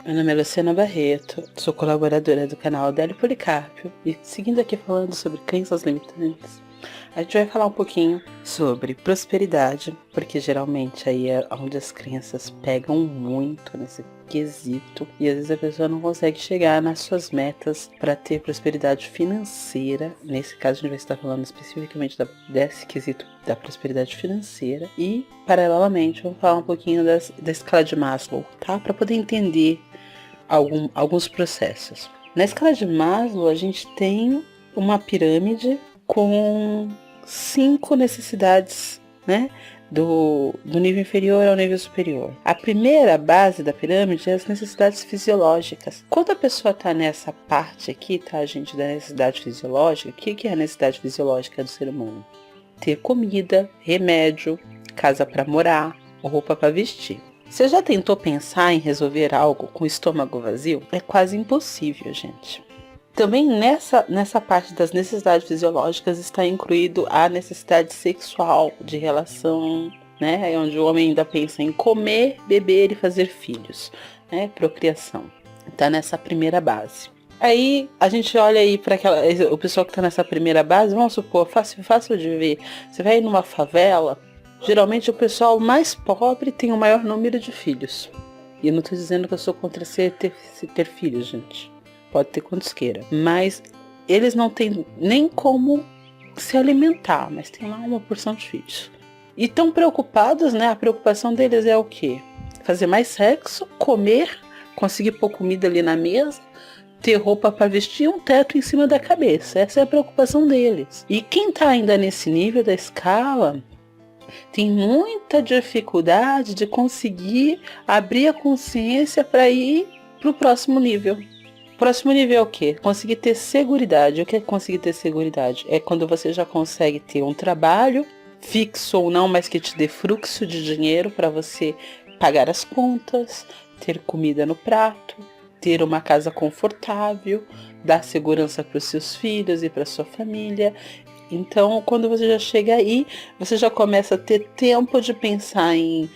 Meu nome é Luciana Barreto, sou colaboradora do canal Adélio Policarpio e seguindo aqui falando sobre crenças limitantes, a gente vai falar um pouquinho sobre prosperidade, porque geralmente aí é onde as crenças pegam muito nesse quesito e às vezes a pessoa não consegue chegar nas suas metas para ter prosperidade financeira. Nesse caso a gente vai estar falando especificamente desse quesito da prosperidade financeira e, paralelamente, vamos falar um pouquinho da escala de Maslow, tá? Para poder entender alguns processos. Na escala de Maslow a gente tem uma pirâmide com 5 necessidades, né? Do nível inferior ao nível superior. A primeira base da pirâmide é as necessidades fisiológicas. Quando a pessoa está nessa parte aqui, tá, gente, da necessidade fisiológica, o que é a necessidade fisiológica do ser humano? Ter comida, remédio, casa para morar, roupa para vestir. Você já tentou pensar em resolver algo com o estômago vazio? É quase impossível, gente. Também nessa parte das necessidades fisiológicas está incluído a necessidade sexual de relação, né? É onde o homem ainda pensa em comer, beber e fazer filhos, né? Procriação. Está nessa primeira base. Aí a gente olha aí para o pessoal que está nessa primeira base, vamos supor, fácil de ver. Você vai numa favela, geralmente o pessoal mais pobre tem o maior número de filhos. E eu não estou dizendo que eu sou contra ter filhos, gente. Pode ter quantos queira. Mas eles não têm nem como se alimentar, mas tem lá uma porção de filhos. E tão preocupados, né? A preocupação deles é o quê? Fazer mais sexo, comer, conseguir pôr comida ali na mesa, ter roupa para vestir e um teto em cima da cabeça. Essa é a preocupação deles. E quem está ainda nesse nível da escala tem muita dificuldade de conseguir abrir a consciência para ir para o próximo nível. O próximo nível é o quê? Conseguir ter seguridade. O que é conseguir ter seguridade? É quando você já consegue ter um trabalho, fixo ou não, mas que te dê fluxo de dinheiro para você pagar as contas, ter comida no prato, ter uma casa confortável, dar segurança para os seus filhos e para sua família. Então, quando você já chega aí, você já começa a ter tempo de pensar em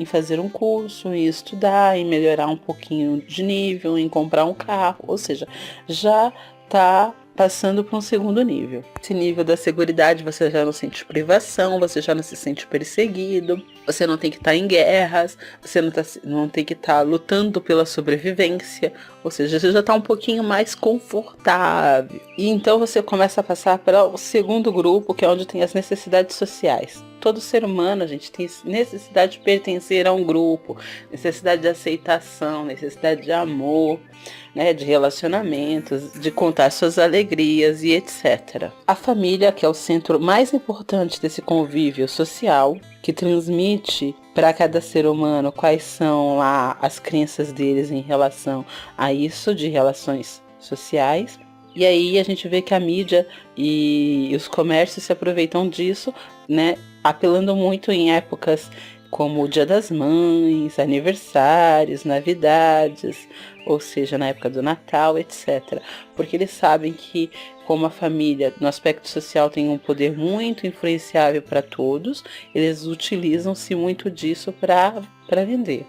fazer um curso, em estudar, em melhorar um pouquinho de nível, em comprar um carro. Ou seja, já está passando para um segundo nível. Esse nível da seguridade, você já não sente privação, você já não se sente perseguido, você não tem que estar em guerras, você não tem que estar lutando pela sobrevivência, ou seja, você já está um pouquinho mais confortável. E então você começa a passar para o segundo grupo, que é onde tem as necessidades sociais. Todo ser humano, a gente tem necessidade de pertencer a um grupo, necessidade de aceitação, necessidade de amor, né, de relacionamentos, de contar suas alegrias e etc. A família, que é o centro mais importante desse convívio social, que transmite para cada ser humano quais são lá as crenças deles em relação a isso, de relações sociais. E aí a gente vê que a mídia e os comércios se aproveitam disso, né, apelando muito em épocas como o Dia das Mães, aniversários, navidades, ou seja, na época do Natal, etc. Porque eles sabem que, como a família, no aspecto social, tem um poder muito influenciável para todos, eles utilizam-se muito disso para vender.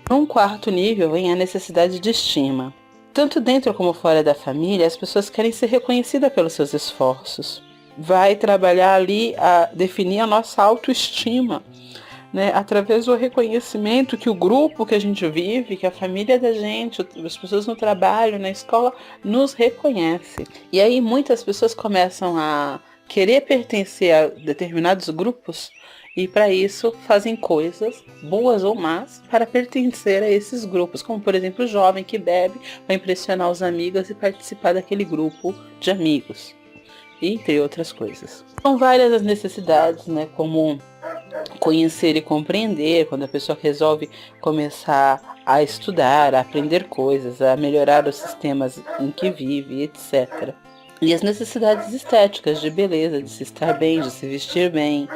Num quarto nível vem a necessidade de estima. Tanto dentro como fora da família, as pessoas querem ser reconhecidas pelos seus esforços. Vai trabalhar ali a definir a nossa autoestima, né, através do reconhecimento que o grupo que a gente vive, que a família da gente, as pessoas no trabalho, na escola, nos reconhecem. E aí muitas pessoas começam a querer pertencer a determinados grupos e para isso fazem coisas, boas ou más, para pertencer a esses grupos, como por exemplo o jovem que bebe para impressionar os amigos e participar daquele grupo de amigos, entre outras coisas. São várias as necessidades, né, como conhecer e compreender, quando a pessoa resolve começar a estudar, a aprender coisas, a melhorar os sistemas em que vive, etc. E as necessidades estéticas de beleza, de se estar bem, de se vestir bem,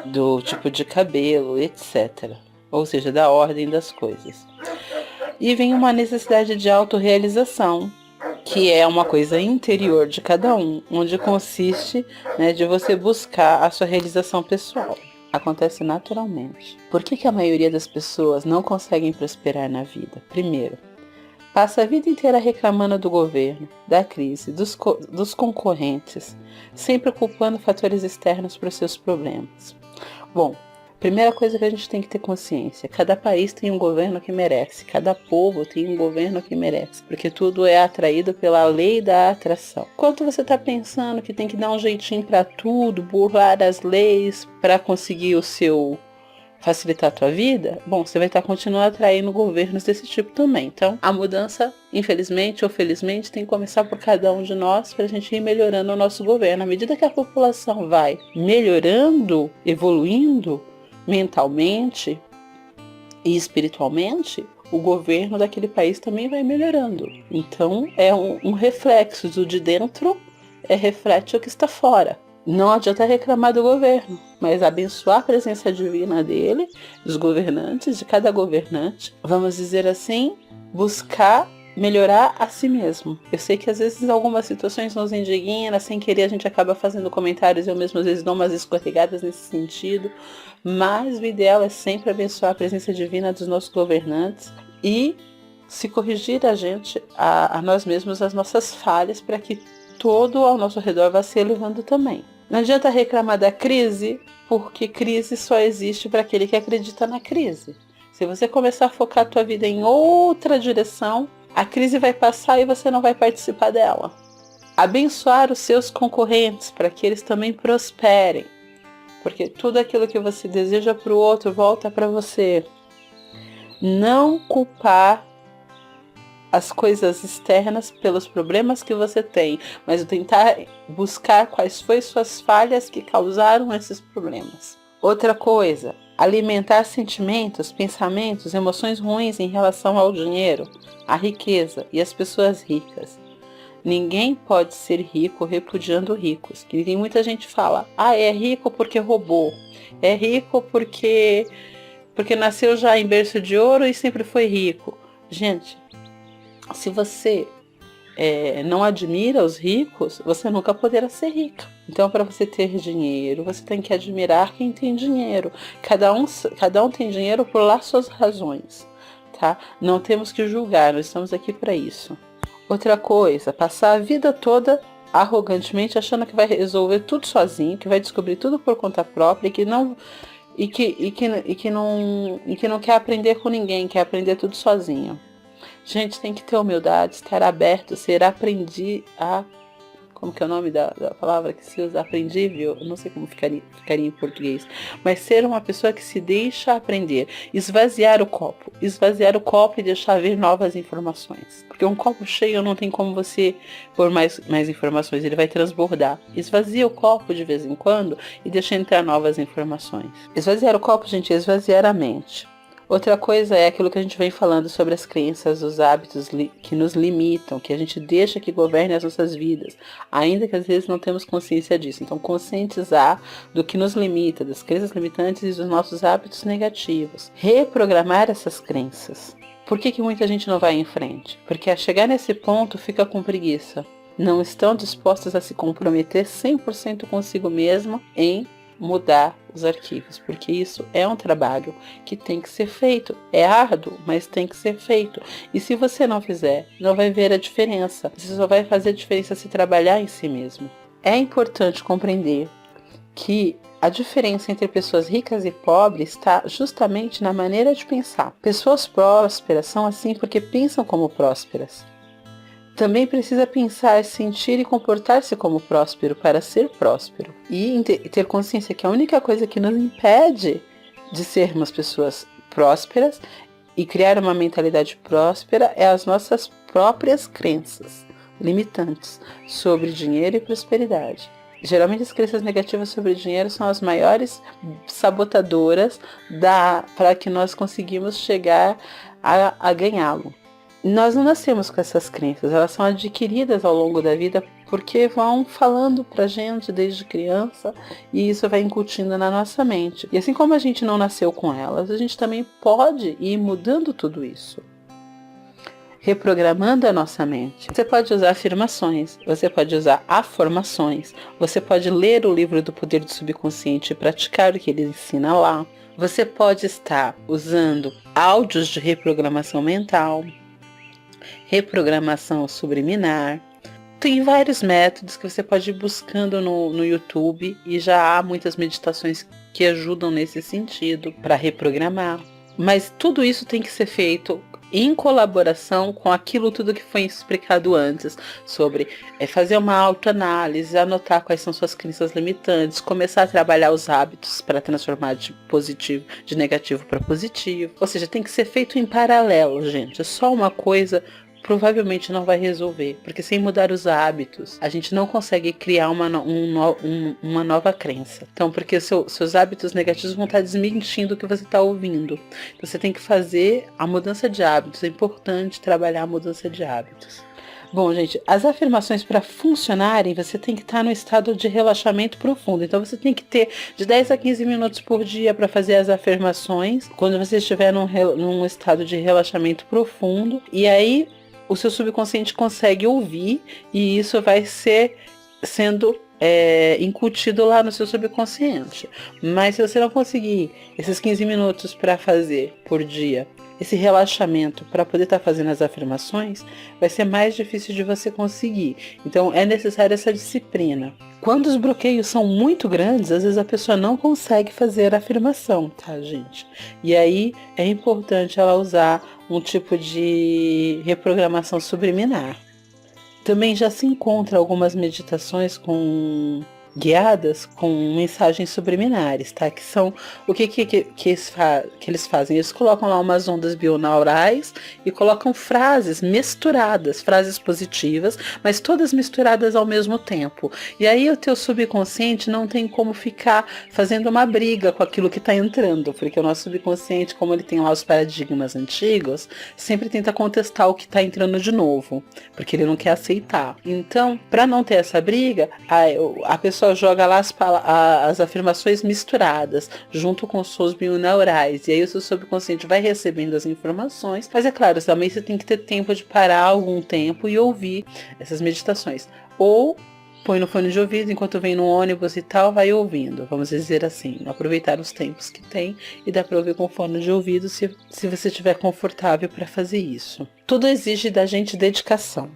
do tipo de cabelo, etc. Ou seja, da ordem das coisas. E vem uma necessidade de autorrealização, que é uma coisa interior de cada um, onde consiste, né, de você buscar a sua realização pessoal. Acontece naturalmente. Por que a maioria das pessoas não conseguem prosperar na vida? Primeiro, passa a vida inteira reclamando do governo, da crise, dos concorrentes, sempre culpando fatores externos para os seus problemas. Bom, primeira coisa que a gente tem que ter consciência, cada país tem um governo que merece, cada povo tem um governo que merece, porque tudo é atraído pela lei da atração. Enquanto você está pensando que tem que dar um jeitinho para tudo, burlar as leis para conseguir facilitar a tua vida, bom, você vai estar continuando atraindo governos desse tipo também. Então, a mudança, infelizmente ou felizmente, tem que começar por cada um de nós para a gente ir melhorando o nosso governo. À medida que a população vai melhorando, evoluindo mentalmente e espiritualmente, o governo daquele país também vai melhorando. Então, é um reflexo do de dentro, reflete o que está fora. Não adianta reclamar do governo, mas abençoar a presença divina dele, dos governantes, de cada governante. Vamos dizer assim, buscar melhorar a si mesmo. Eu sei que às vezes em algumas situações nos indigna, sem querer a gente acaba fazendo comentários, eu mesmo às vezes dou umas escorregadas nesse sentido, mas o ideal é sempre abençoar a presença divina dos nossos governantes e se corrigir a nós mesmos as nossas falhas para que todo ao nosso redor vai se elevando também. Não adianta reclamar da crise, porque crise só existe para aquele que acredita na crise. Se você começar a focar a tua vida em outra direção, a crise vai passar e você não vai participar dela. Abençoar os seus concorrentes para que eles também prosperem, porque tudo aquilo que você deseja para o outro volta para você. Não culpar as coisas externas pelos problemas que você tem, mas tentar buscar quais foram suas falhas que causaram esses problemas. Outra coisa, alimentar sentimentos, pensamentos, emoções ruins em relação ao dinheiro, à riqueza e às pessoas ricas. Ninguém pode ser rico repudiando ricos. E tem muita gente que fala, é rico porque roubou, é rico porque nasceu já em berço de ouro e sempre foi rico. Gente, se você não admira os ricos, você nunca poderá ser rica. Então, para você ter dinheiro, você tem que admirar quem tem dinheiro. Cada um tem dinheiro por lá suas razões, tá? Não temos que julgar, nós estamos aqui para isso. Outra coisa, passar a vida toda arrogantemente achando que vai resolver tudo sozinho, que vai descobrir tudo por conta própria e que não quer aprender com ninguém, quer aprender tudo sozinho. Gente, tem que ter humildade, estar aberto, ser como que é o nome da palavra que se usa? Aprendível? Eu não sei como ficaria em português. Mas ser uma pessoa que se deixa aprender. Esvaziar o copo e deixar vir novas informações. Porque um copo cheio não tem como você pôr mais informações, ele vai transbordar. Esvazia o copo de vez em quando e deixa entrar novas informações. Esvaziar o copo, gente, é esvaziar a mente. Outra coisa é aquilo que a gente vem falando sobre as crenças, os hábitos que nos limitam, que a gente deixa que governe as nossas vidas, ainda que às vezes não temos consciência disso. Então, conscientizar do que nos limita, das crenças limitantes e dos nossos hábitos negativos. Reprogramar essas crenças. Por que muita gente não vai em frente? Porque a chegar nesse ponto fica com preguiça. Não estão dispostos a se comprometer 100% consigo mesmo em mudar os arquivos, porque isso é um trabalho que tem que ser feito. É árduo, mas tem que ser feito. E se você não fizer, não vai ver a diferença. Você só vai fazer a diferença se trabalhar em si mesmo. É importante compreender que a diferença entre pessoas ricas e pobres está justamente na maneira de pensar. Pessoas prósperas são assim porque pensam como prósperas. Também precisa pensar, sentir e comportar-se como próspero para ser próspero. E ter consciência que a única coisa que nos impede de sermos pessoas prósperas e criar uma mentalidade próspera é as nossas próprias crenças limitantes sobre dinheiro e prosperidade. Geralmente as crenças negativas sobre dinheiro são as maiores sabotadoras para que nós conseguimos chegar a ganhá-lo. Nós não nascemos com essas crenças, elas são adquiridas ao longo da vida porque vão falando pra gente desde criança e isso vai incutindo na nossa mente. E assim como a gente não nasceu com elas, a gente também pode ir mudando tudo isso. Reprogramando a nossa mente. Você pode usar afirmações, você pode usar afirmações, você pode ler o livro do Poder do Subconsciente e praticar o que ele ensina lá. Você pode estar usando áudios de reprogramação mental. reprogramação subliminar. Tem vários métodos que você pode ir buscando no YouTube e já há muitas meditações que ajudam nesse sentido para reprogramar. Mas tudo isso tem que ser feito em colaboração com aquilo tudo que foi explicado antes, sobre fazer uma autoanálise, anotar quais são suas crenças limitantes, começar a trabalhar os hábitos para transformar de negativo para positivo. Ou seja, tem que ser feito em paralelo, gente. É só uma coisa provavelmente não vai resolver, porque sem mudar os hábitos, a gente não consegue criar uma nova crença. Então, porque seus hábitos negativos vão estar desmentindo o que você está ouvindo. Então, você tem que fazer a mudança de hábitos. É importante trabalhar a mudança de hábitos. Bom, gente, as afirmações para funcionarem, você tem que estar no estado de relaxamento profundo. Então, você tem que ter de 10 a 15 minutos por dia para fazer as afirmações, quando você estiver num estado de relaxamento profundo. E aí, o seu subconsciente consegue ouvir e isso vai sendo incutido lá no seu subconsciente. Mas se você não conseguir esses 15 minutos para fazer por dia, esse relaxamento para poder estar fazendo as afirmações, vai ser mais difícil de você conseguir. Então é necessária essa disciplina. Quando os bloqueios são muito grandes, às vezes a pessoa não consegue fazer a afirmação, tá, gente? E aí é importante ela usar um tipo de reprogramação subliminar. Também já se encontra algumas meditações guiadas com mensagens subliminares, tá? Que são o que eles fazem? Eles colocam lá umas ondas bionaurais e colocam frases misturadas, frases positivas, mas todas misturadas ao mesmo tempo. E aí o teu subconsciente não tem como ficar fazendo uma briga com aquilo que está entrando, porque o nosso subconsciente, como ele tem lá os paradigmas antigos, sempre tenta contestar o que está entrando de novo, porque ele não quer aceitar. Então, para não ter essa briga, a pessoa joga lá as afirmações misturadas, junto com os seus bioneurais, e aí o seu subconsciente vai recebendo as informações, mas é claro, também você tem que ter tempo de parar algum tempo e ouvir essas meditações, ou põe no fone de ouvido, enquanto vem no ônibus e tal, vai ouvindo, vamos dizer assim, aproveitar os tempos que tem, e dá para ouvir com fone de ouvido se você estiver confortável para fazer isso. Tudo exige da gente dedicação.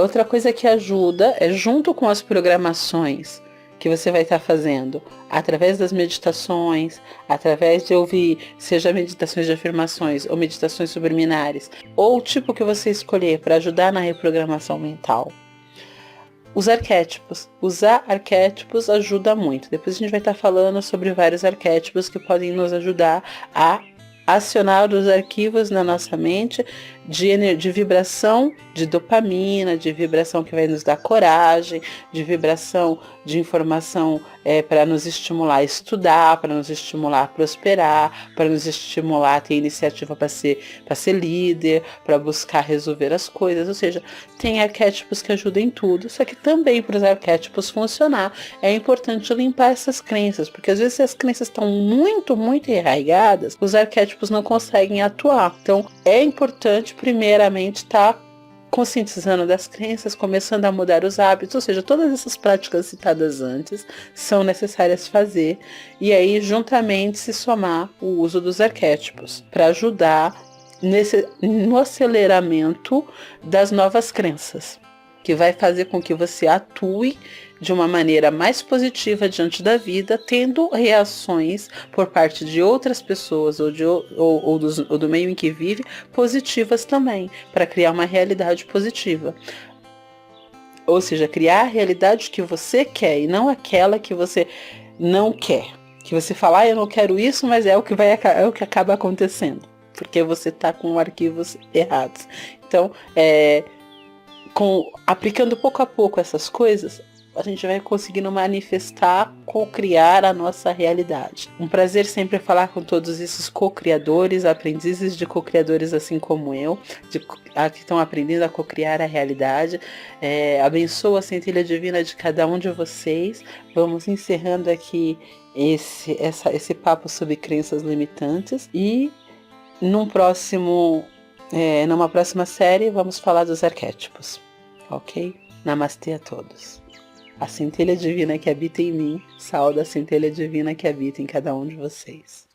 Outra coisa que ajuda é, junto com as programações que você vai estar fazendo, através das meditações, através de ouvir, seja meditações de afirmações ou meditações subliminares, ou o tipo que você escolher para ajudar na reprogramação mental. Os arquétipos. Usar arquétipos ajuda muito. Depois a gente vai estar falando sobre vários arquétipos que podem nos ajudar a acionar os arquivos na nossa mente de vibração de dopamina, de vibração que vai nos dar coragem, de vibração de informação para nos estimular a estudar, para nos estimular a prosperar, para nos estimular a ter iniciativa para ser líder, para buscar resolver as coisas. Ou seja, tem arquétipos que ajudam em tudo, só que também para os arquétipos funcionar é importante limpar essas crenças, porque às vezes se as crenças estão muito, muito enraigadas, os arquétipos não conseguem atuar. Então é importante primeiramente estar conscientizando das crenças, começando a mudar os hábitos, ou seja, todas essas práticas citadas antes são necessárias fazer, e aí juntamente se somar o uso dos arquétipos para ajudar no aceleramento das novas crenças, que vai fazer com que você atue de uma maneira mais positiva diante da vida, tendo reações por parte de outras pessoas ou do meio em que vive, positivas também, para criar uma realidade positiva. Ou seja, criar a realidade que você quer e não aquela que você não quer. Que você fala, eu não quero isso, mas é o que acaba acontecendo, porque você está com arquivos errados. Então, aplicando pouco a pouco essas coisas, a gente vai conseguindo manifestar, co-criar a nossa realidade. Um prazer sempre falar com todos esses co-criadores, aprendizes de co-criadores assim como eu, que estão aprendendo a co-criar a realidade. Abençoa a centelha divina de cada um de vocês. Vamos encerrando aqui esse papo sobre crenças limitantes, e numa próxima série vamos falar dos arquétipos, ok? Namastê a todos. A centelha divina que habita em mim, sauda a centelha divina que habita em cada um de vocês.